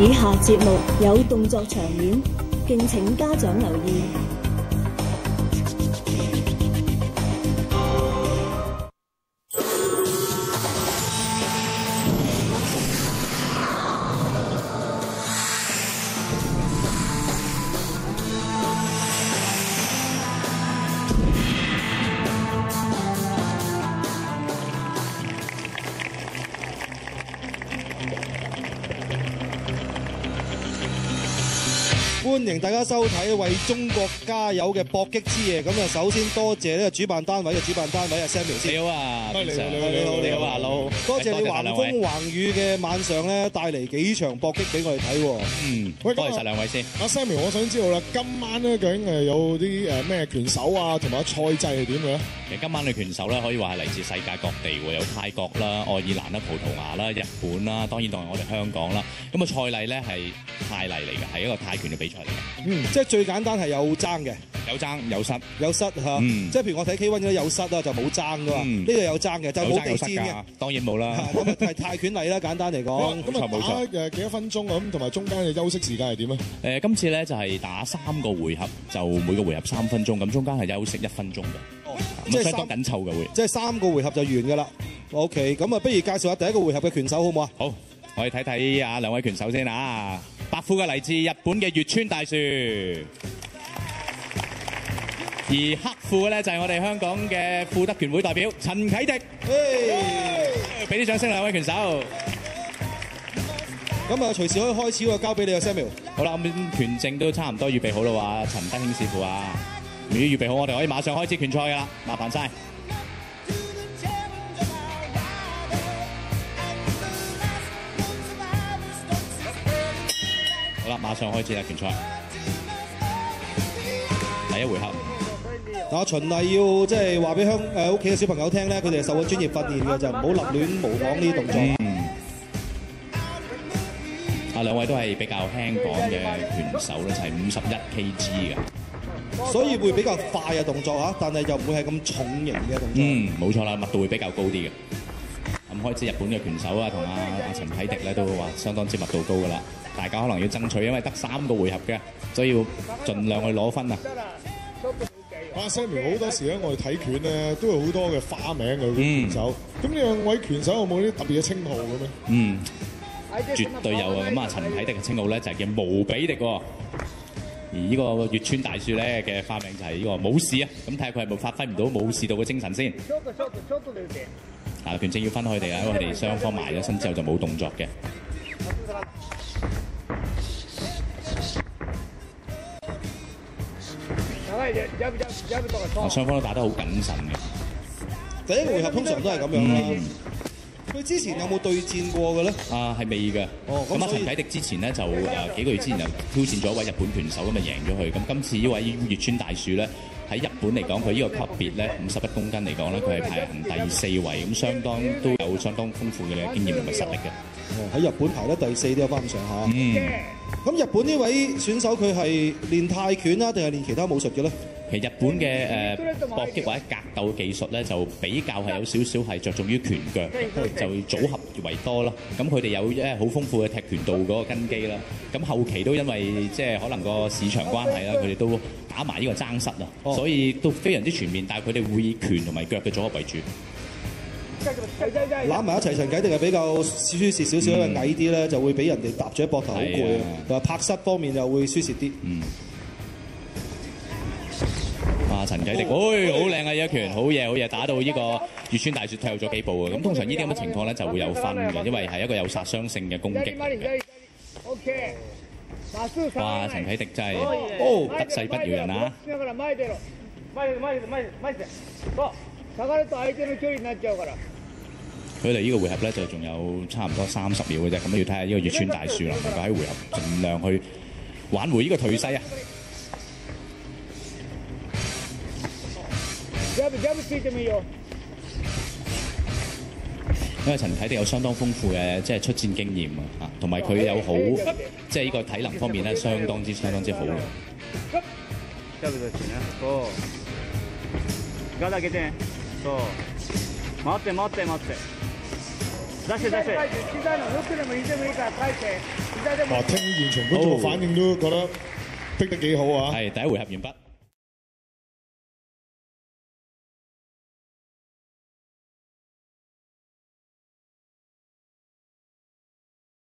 以下節目有動作場面，敬請家長留意。歡迎大家收睇為中國加油嘅搏擊之夜。咁啊，首先多謝呢個主辦單位嘅主辦單位啊 Samuel 先。你好啊，你好啊，老。多謝你橫風橫雨嘅晚上咧，帶嚟幾場搏擊俾我哋睇喎。嗯，多謝兩位先。阿 Samuel， 我想知道啦，今晚咧究竟係有啲咩拳手啊，同埋賽制係點嘅咧？其實今晚嘅拳手咧，可以話係嚟自世界各地喎，有泰國啦、愛爾蘭啦、葡萄牙啦、日本啦，當然當係我哋香港啦。咁啊，賽例咧係泰例嚟嘅，係一個泰拳嘅比賽嚟嘅。即係最簡單係有爭嘅，有爭有失，有失嚇。即係譬如我睇 K1 嗰啲有失啦，就冇爭噶嘛。呢個有爭嘅，就冇地氈嘅。當然冇啦。咁啊係泰拳例啦，簡單嚟講。咁啊打幾多分鐘咁，同埋中間嘅休息時間係點啊？今次咧就係打3個回合，就每個回合3分鐘，咁中間係休息1分鐘嘅。即係相當緊湊嘅會。即係3個回合就完㗎啦。OK， 咁啊，不如介紹下第一個回合嘅拳手好唔好啊？好，我哋睇睇啊兩位拳手先啊。白褲嘅嚟自日本嘅月川大樹，而黑褲嘅咧就係我哋香港嘅富德拳會代表陳啟迪。俾啲掌聲兩位拳手。咁啊，隨時可以開始喎，交俾你啊 Samuel。好啦，咁拳證都差唔多預備好啦喎，陳德興師傅啊，如果預備好，我哋可以馬上開始拳賽㗎啦，麻煩晒。好啦，馬上開始啦拳賽，第一回合。阿循例要即係話俾屋企嘅小朋友聽咧，佢哋係受過專業訓練嘅，就唔好立亂模仿呢啲動作。兩位都係比較輕磅嘅拳手咧，就係51 kg 嘅，所以會比較快嘅動作嚇，但係就唔會係咁重型嘅動作。冇錯啦，密度會比較高啲嘅。咁開始日本嘅拳手啊，同阿陳啟迪咧都話相當之密度高噶啦，大家可能要爭取，因為得3個回合嘅，所以要盡量去攞分啊。阿 Samuel 好多時咧，我哋睇拳咧都有好多嘅花名嘅拳手。咁呢兩位拳手有冇啲特別嘅稱號嘅咩？絕對有啊！咁啊，陳啟迪嘅稱號咧就係叫無比敵喎，而呢個月川大樹咧嘅花名就係呢個武士啊！咁睇下佢係咪發揮唔到武士道嘅精神先。拳證要分開佢哋啊，因為佢哋雙方埋咗身之後就冇動作嘅。雙方都打得好謹慎嘅。第一個回合通常都係咁樣啦。佢之前有冇對戰過嘅咧？係未嘅。咁陳啟迪之前咧就幾個月之前就挑戰咗一位日本拳手，咁啊贏咗佢。咁今次呢位月川大樹咧喺日本嚟講，佢呢個級別咧51公斤嚟講咧，佢係排行第4位，咁相當都有相當豐富嘅經驗同埋實力嘅。喺日本排得第4都有翻咁上下。咁日本呢位選手佢係練泰拳啊，定係練其他武術嘅咧？其實日本嘅搏擊或者格鬥技術咧，就比較係有少少係着重於拳腳，就組合為多啦。咁佢哋有好豐富嘅踢拳道嗰個根基啦。咁後期都因為即係可能個市場關係啦，佢哋都打埋呢個爭失啊，所以都非常之全面。但係佢哋會以拳同埋腳嘅組合為主。攬埋一齊，陳啟迪係比較輸蝕少少，因為矮啲咧就會俾人哋搭住喺膊頭好攰啊。同埋拍膝方面又會輸蝕啲。陳啟迪，好靚啊！呢一拳，好嘢，打到呢個月川大樹退後咗幾步啊！咁通常呢啲咁嘅情況咧就會有分嘅，因為係一個有殺傷性嘅攻擊嚟嘅。哇！陳啟迪真係得勢不饒人啊！佢哋呢個回合咧就仲有差唔多30秒嘅啫，咁要睇下呢個月川大樹能唔能夠喺回合盡量去挽回呢個頹勢啊！因為陳啟迪有相當豐富嘅即係出戰經驗啊，同埋佢有好即係呢個體能方面咧相當之好嘅。哇！聽現場觀眾反應都覺得逼得幾好啊！係第一回合完畢。